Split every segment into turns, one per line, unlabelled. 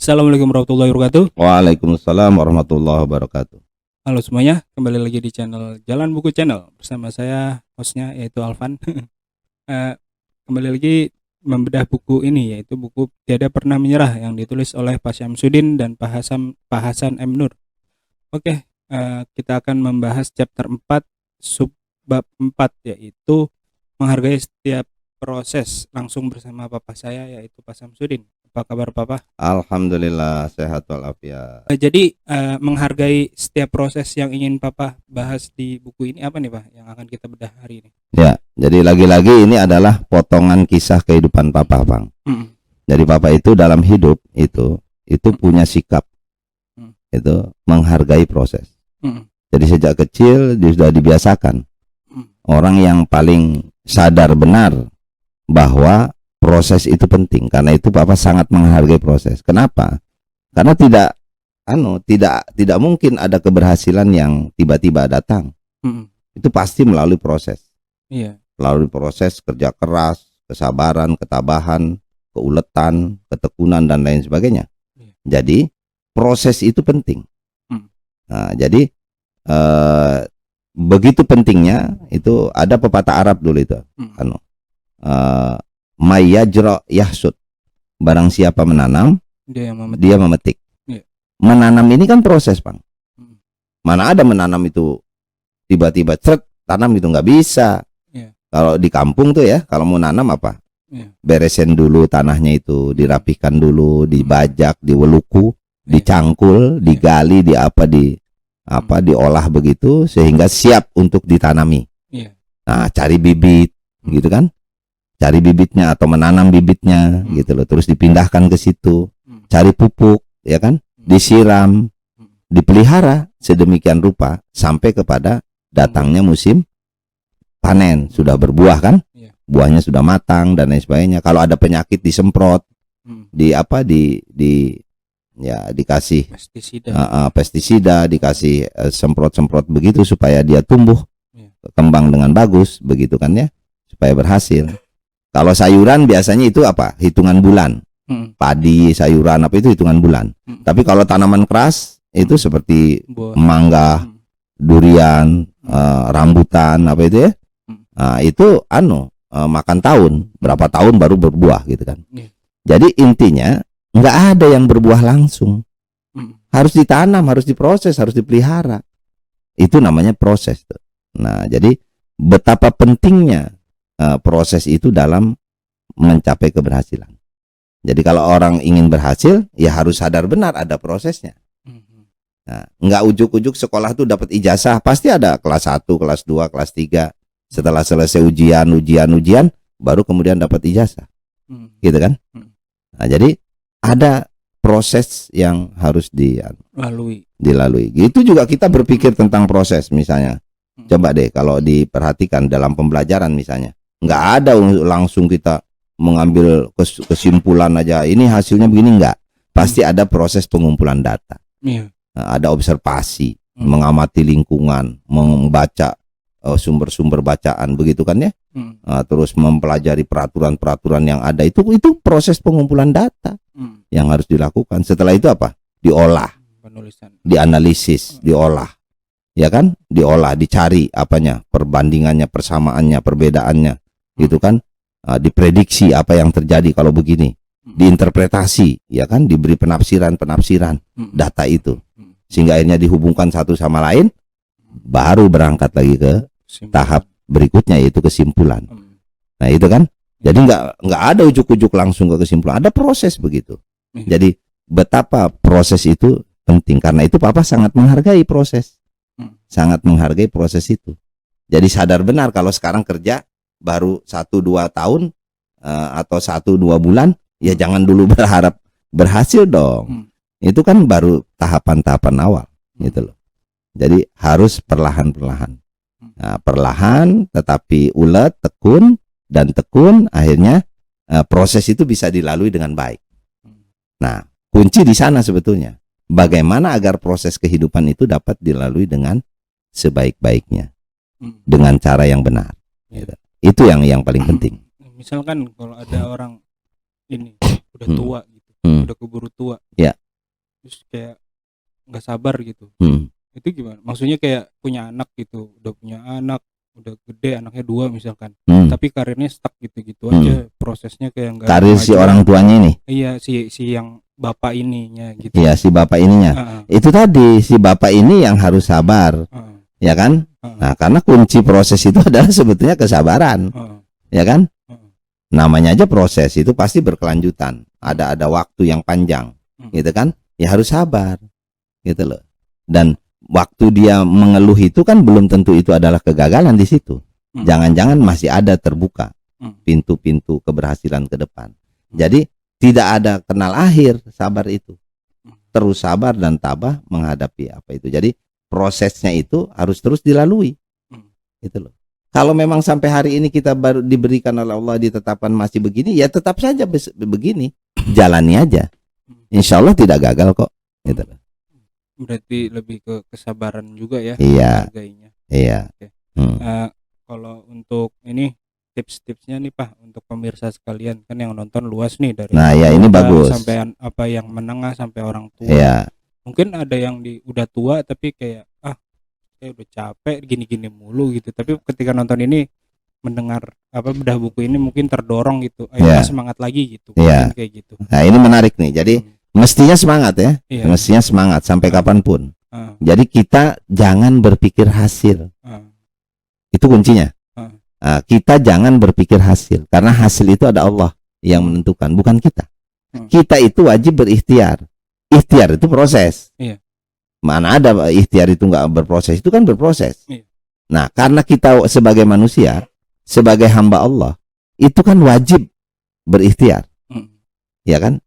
Assalamualaikum warahmatullahi wabarakatuh.
Waalaikumsalam warahmatullahi wabarakatuh.
Halo semuanya, kembali lagi di channel Jalan Buku Channel bersama saya hostnya yaitu Alvan. Eh, Kembali lagi membedah buku ini, yaitu buku Tiada Pernah Menyerah yang ditulis oleh Pak Syamsuddin dan Pak Hasan M. Nur. Oke, kita akan membahas chapter 4 subbab 4, yaitu menghargai setiap proses, langsung bersama Papa saya yaitu Pak Syamsuddin. Apa kabar Papa?
Alhamdulillah sehat walafiat.
Jadi menghargai setiap proses yang ingin Papa bahas di buku ini apa nih Pak yang akan kita bedah hari ini?
Ya, jadi lagi-lagi ini adalah potongan kisah kehidupan Papa, Bang. Jadi Papa itu dalam hidup itu punya sikap itu menghargai proses. Jadi sejak kecil dia sudah dibiasakan orang yang paling sadar benar bahwa proses itu penting. Karena itu Papa sangat menghargai proses. Kenapa? Karena tidak mungkin ada keberhasilan yang tiba-tiba datang. Itu pasti melalui proses.
Iya.
Melalui proses kerja keras, kesabaran, ketabahan, keuletan, ketekunan dan lain sebagainya. Jadi proses itu penting. Nah, jadi begitu pentingnya itu ada pepatah Arab dulu itu. Mayyajra yahsud, barang siapa menanam dia memetik. Menanam ini kan proses, Bang. Mana ada menanam itu tiba-tiba tanam itu nggak bisa. Kalau di kampung tuh ya, kalau mau nanam apa? Beresin dulu tanahnya itu, dirapihkan dulu, dibajak, diweluku, dicangkul, digali, diolah begitu sehingga siap untuk ditanami. Nah, cari bibit gitu kan? Cari bibitnya atau menanam bibitnya gitu loh, terus dipindahkan ke situ, cari pupuk ya kan, disiram, dipelihara sedemikian rupa sampai kepada datangnya musim panen, sudah berbuah kan, buahnya sudah matang dan lain sebagainya. Kalau ada penyakit disemprot, dikasih pestisida, dikasih semprot-semprot begitu supaya dia tumbuh kembang dengan bagus begitu kan ya, supaya berhasil. Kalau sayuran biasanya itu apa? Hitungan bulan. Padi, sayuran apa itu hitungan bulan. Tapi kalau tanaman keras itu seperti mangga, durian, rambutan apa itu ya? Nah, itu makan tahun, berapa tahun baru berbuah gitu kan. Jadi intinya nggak ada yang berbuah langsung. Harus ditanam, harus diproses, harus dipelihara. Itu namanya proses tuh. Nah, jadi betapa pentingnya proses itu dalam mencapai keberhasilan. Jadi kalau orang ingin berhasil, ya harus sadar benar ada prosesnya. Nah, nggak ujuk-ujuk sekolah tuh dapat ijazah, pasti ada kelas 1, kelas 2, kelas 3. Setelah selesai ujian, baru kemudian dapat ijazah. Gitu kan? Nah, jadi ada proses yang harus dilalui. Gitu juga kita berpikir tentang proses misalnya. Coba deh kalau diperhatikan dalam pembelajaran misalnya. Nggak ada langsung kita mengambil kesimpulan aja ini hasilnya begini, enggak. Pasti ada proses pengumpulan data. Ada observasi, mengamati lingkungan, membaca sumber-sumber bacaan begitu kan ya. Terus mempelajari peraturan-peraturan yang ada, itu proses pengumpulan data yang harus dilakukan. Setelah itu apa? Diolah, dianalisis, diolah. Ya kan? Diolah, dicari apanya? Perbandingannya, persamaannya, perbedaannya. Gitu kan? Diprediksi apa yang terjadi kalau begini. Diinterpretasi, ya kan? Diberi penafsiran data itu. Sehingga akhirnya dihubungkan satu sama lain, baru berangkat lagi ke tahap berikutnya yaitu kesimpulan. Nah, itu kan? Jadi nggak ada ujuk-ujuk langsung ke kesimpulan. Ada proses begitu. Jadi betapa proses itu penting. Karena itu Papa sangat menghargai proses. Sangat menghargai proses itu. Jadi sadar benar kalau sekarang kerja baru 1-2 tahun atau 1-2 bulan, ya jangan dulu berharap berhasil dong. Itu kan baru tahapan-tahapan awal gitu loh. Jadi harus perlahan-perlahan. Nah, perlahan tetapi ulet, tekun akhirnya proses itu bisa dilalui dengan baik. Nah, kunci di sana sebetulnya. Bagaimana agar proses kehidupan itu dapat dilalui dengan sebaik-baiknya, dengan cara yang benar. Gitu. Itu yang paling penting.
Misalkan kalau ada orang ini udah tua gitu, udah keburu tua.
Ya.
Terus kayak nggak sabar gitu. Itu gimana? Maksudnya kayak punya anak gitu, udah punya anak, udah gede, anaknya 2 misalkan, tapi karirnya stuck gitu-gitu aja, prosesnya kayak nggak
karir si orang tuanya ini.
Iya, si yang bapak ininya gitu.
Iya, si bapak ininya. Itu tadi, si bapak ini yang harus sabar. Ya kan? Nah, karena kunci proses itu adalah sebetulnya kesabaran. Ya kan? Namanya aja proses, itu pasti berkelanjutan. Ada waktu yang panjang. Gitu kan? Ya harus sabar. Gitu loh. Dan waktu dia mengeluh itu kan belum tentu itu adalah kegagalan di situ. Jangan-jangan masih ada terbuka pintu-pintu keberhasilan ke depan. Jadi tidak ada kenal akhir sabar itu. Terus sabar dan tabah menghadapi apa itu. Jadi prosesnya itu harus terus dilalui. Gitu loh. Kalau memang sampai hari ini kita baru diberikan oleh Allah ditetapkan masih begini, ya tetap saja begini. Jalani aja. Insya Allah tidak gagal kok. Gitu loh.
Berarti lebih ke kesabaran juga ya.
Iya. Iya.
Okay. Kalau untuk ini tips-tipsnya nih Pak, untuk pemirsa sekalian, kan yang nonton luas nih dari
ini bagus.
Sampai apa yang menengah sampai orang tua.
Iya.
Mungkin ada yang udah tua tapi kayak saya udah capek gini-gini mulu gitu. Tapi ketika nonton ini, mendengar bedah buku ini mungkin terdorong gitu. Ayo semangat lagi gitu. Mungkin kayak gitu.
Nah, ini menarik nih. Jadi mestinya semangat ya. Mestinya semangat sampai kapanpun. Jadi kita jangan berpikir hasil. Itu kuncinya. Kita jangan berpikir hasil, karena hasil itu ada Allah yang menentukan, bukan kita. Kita itu wajib berikhtiar. Ikhtiar itu proses. Mana ada ikhtiar itu nggak berproses? Itu kan berproses. Nah, karena kita sebagai manusia, sebagai hamba Allah, itu kan wajib berikhtiar, ya kan?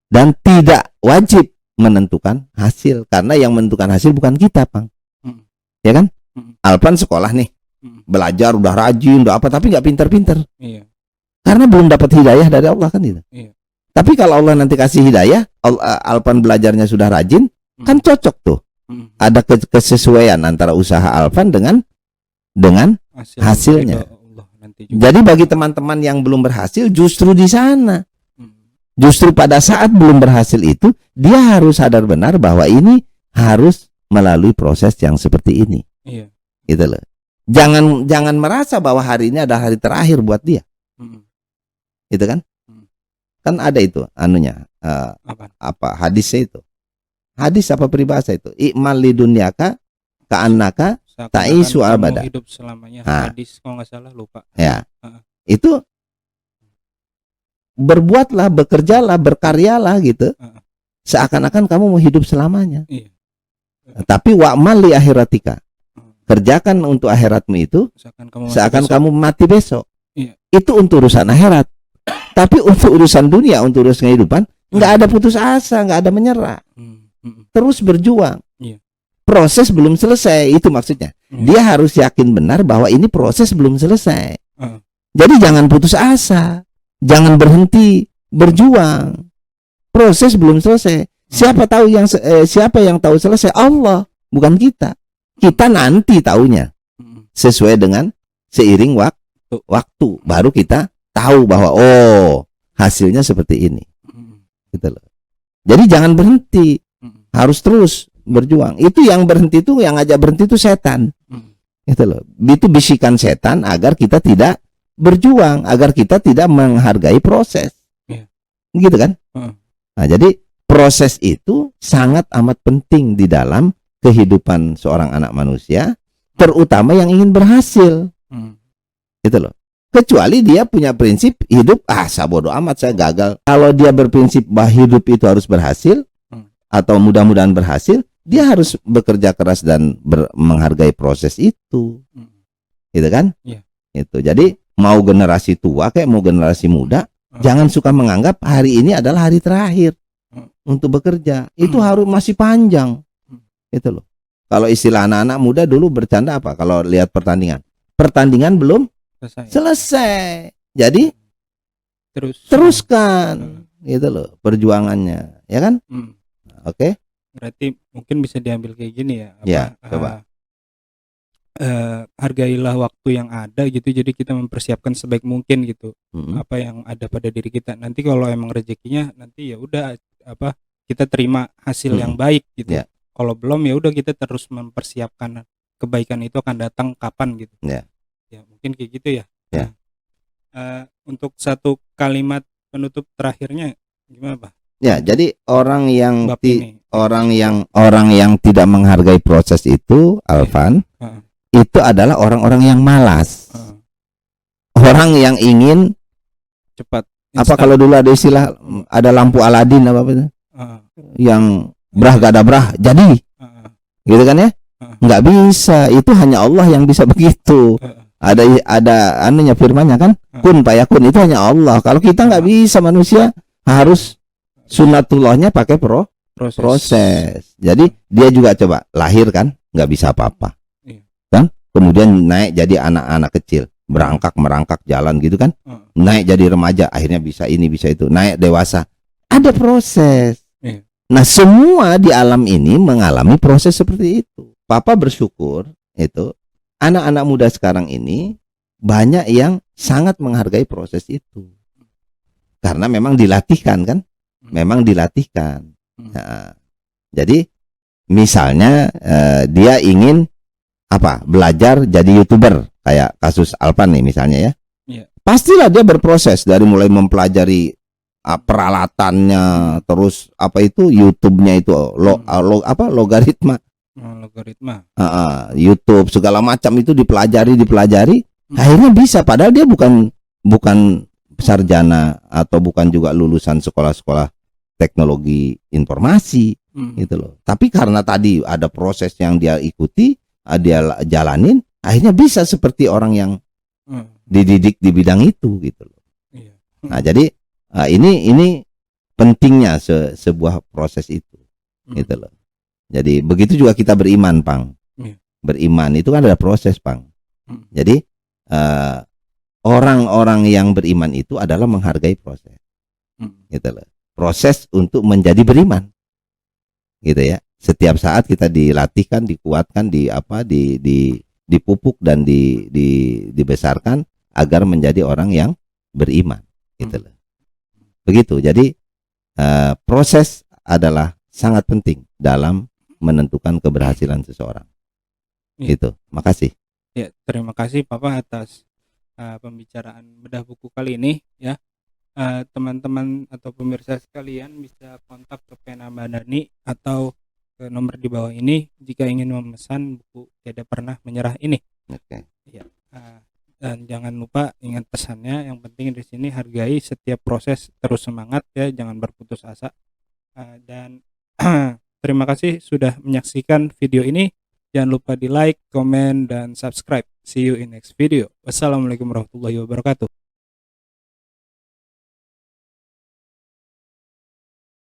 Dan tidak wajib menentukan hasil, karena yang menentukan hasil bukan kita, Bang. Ya kan? Alpan sekolah nih, belajar udah rajin, udah apa, tapi nggak pinter-pinter. Karena belum dapat hidayah dari Allah kan itu. Tapi kalau Allah nanti kasih hidayah, Alpan belajarnya sudah rajin, kan cocok tuh. Ada kesesuaian antara usaha Alpan dengan hasilnya. Jadi bagi teman-teman yang belum berhasil, justru di sana, justru pada saat belum berhasil itu, dia harus sadar benar bahwa ini harus melalui proses yang seperti ini. Gitu loh. Jangan merasa bahwa hari ini adalah hari terakhir buat dia. Gitu kan? Kan ada itu anunya, hadisnya itu. Hadis apa peribahasa itu? I'mal lidunyaka ka'annaka ta'isu abada.
Hidup selamanya. Hadis kalau nggak salah, lupa.
Ya. Itu berbuatlah, bekerjalah, berkaryalah gitu. Seakan-akan kamu mau hidup selamanya. Tapi wa'mal li akhiratika. Kerjakan untuk akhiratmu itu seakan kamu mati besok. Itu untuk urusan akhirat. Tapi untuk urusan dunia, untuk urusan kehidupan, nggak ada putus asa, nggak ada menyerah. Terus berjuang. Proses belum selesai, itu maksudnya. Dia harus yakin benar bahwa ini proses belum selesai. Jadi jangan putus asa, jangan berhenti berjuang. Proses belum selesai. Siapa yang tahu selesai? Allah, bukan kita. Kita nanti taunya sesuai dengan seiring waktu baru kita tahu bahwa hasilnya seperti ini. Gitu loh. Jadi jangan berhenti, harus terus berjuang. Itu yang berhenti itu, yang ngajak berhenti itu setan. Gitu loh. Itu bisikan setan agar kita tidak berjuang, agar kita tidak menghargai proses. Gitu kan? Nah, jadi proses itu sangat amat penting di dalam kehidupan seorang anak manusia, terutama yang ingin berhasil. Gitu loh. Kecuali dia punya prinsip hidup, bodo amat saya gagal. Kalau dia berprinsip bahwa hidup itu harus berhasil, atau mudah-mudahan berhasil, dia harus bekerja keras dan menghargai proses itu. Gitu kan? Itu. Jadi mau generasi tua kayak mau generasi muda, jangan suka menganggap hari ini adalah hari terakhir untuk bekerja. Itu harus masih panjang. Itu loh. Kalau istilah anak-anak muda dulu bercanda apa? Kalau lihat pertandingan belum selesai. Jadi teruskan gitu loh perjuangannya, ya kan? Oke.
Berarti mungkin bisa diambil kayak gini ya.
Coba.
hargailah waktu yang ada gitu, jadi kita mempersiapkan sebaik mungkin gitu, apa yang ada pada diri kita. Nanti kalau emang rezekinya nanti ya udah apa, kita terima hasil yang baik gitu. Kalau belum ya udah kita terus mempersiapkan kebaikan itu akan datang kapan gitu. Ya mungkin kayak gitu ya. Untuk satu kalimat penutup terakhirnya gimana, Pak?
Ya, jadi orang yang tidak menghargai proses itu, Alvan, itu adalah orang-orang yang malas. Orang yang ingin cepat. Apa kalau dulu ada istilah, ada lampu Aladin apa itu? Yang brah gada brah jadi. Gitu kan ya? Nggak bisa, itu hanya Allah yang bisa begitu. Ada anunya firmannya kan, kun payakun, itu hanya Allah. Kalau kita nggak bisa, manusia harus sunatullahnya pakai proses. Jadi dia juga coba lahir kan nggak bisa apa-apa, kan? Kemudian naik jadi anak-anak kecil, merangkak jalan gitu kan, naik jadi remaja, akhirnya bisa ini bisa itu, naik dewasa, ada proses. Nah, semua di alam ini mengalami proses seperti itu. Papa bersyukur itu anak-anak muda sekarang ini banyak yang sangat menghargai proses itu, karena memang dilatihkan kan. Memang dilatihkan. Nah, jadi misalnya dia ingin belajar jadi YouTuber kayak kasus Alvan nih misalnya ya. Pastilah dia berproses dari mulai mempelajari peralatannya, terus YouTube-nya itu logaritma. YouTube segala macam itu dipelajari. Akhirnya bisa, padahal dia bukan sarjana atau bukan juga lulusan sekolah-sekolah teknologi informasi gitu loh. Tapi karena tadi ada proses yang dia ikuti, dia jalanin, akhirnya bisa seperti orang yang dididik di bidang itu gitu loh. Nah, jadi ini pentingnya sebuah proses itu gitu loh. Jadi begitu juga kita beriman, Pang. Beriman itu kan ada proses, Pang. Jadi orang-orang yang beriman itu adalah menghargai proses, gitu loh. Proses untuk menjadi beriman, gitu ya. Setiap saat kita dilatihkan, dikuatkan, dipupuk dan dibesarkan agar menjadi orang yang beriman, gitu loh. Begitu. Jadi proses adalah sangat penting dalam menentukan keberhasilan seseorang. Gitu. Makasih.
Ya, terima kasih Papa atas pembicaraan bedah buku kali ini ya. Teman-teman atau pemirsa sekalian bisa kontak ke Pena Bandani atau ke nomor di bawah ini jika ingin memesan buku Tiada Pernah Menyerah ini. Ya, dan jangan lupa ingat pesannya, yang penting di sini hargai setiap proses, terus semangat ya, jangan berputus asa. Dan terima kasih sudah menyaksikan video ini. Jangan lupa di like, komen, dan subscribe. See you in next video. Wassalamualaikum warahmatullahi wabarakatuh.